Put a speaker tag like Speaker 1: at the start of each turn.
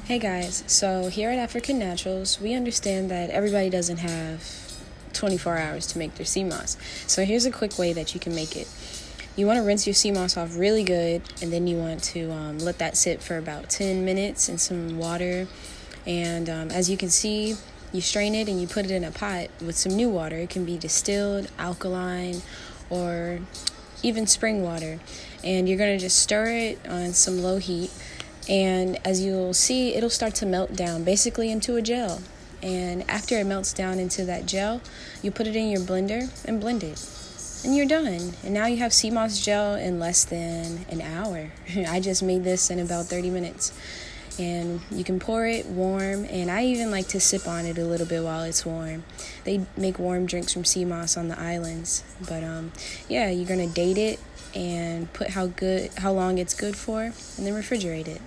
Speaker 1: Hey guys, so here at African Naturals, we understand that everybody doesn't have 24 hours to make their sea moss. So here's a quick way that you can make it. You want to rinse your sea moss off really good, and then you want to let that sit for about 10 minutes in some water. And as you can see, you strain it and you put it in a pot with some new water. It can be distilled, alkaline, or even spring water. And you're going to just stir it on some low heat. And as you'll see, it'll start to melt down basically into a gel. And after it melts down into that gel, you put it in your blender and blend it. And you're done. And now you have sea moss gel in less than an hour. I just made this in about 30 minutes. And you can pour it warm, and I even like to sip on it a little bit while it's warm. They make warm drinks from sea moss on the islands. But yeah, you're gonna date it and put how long it's good for, and then refrigerate it.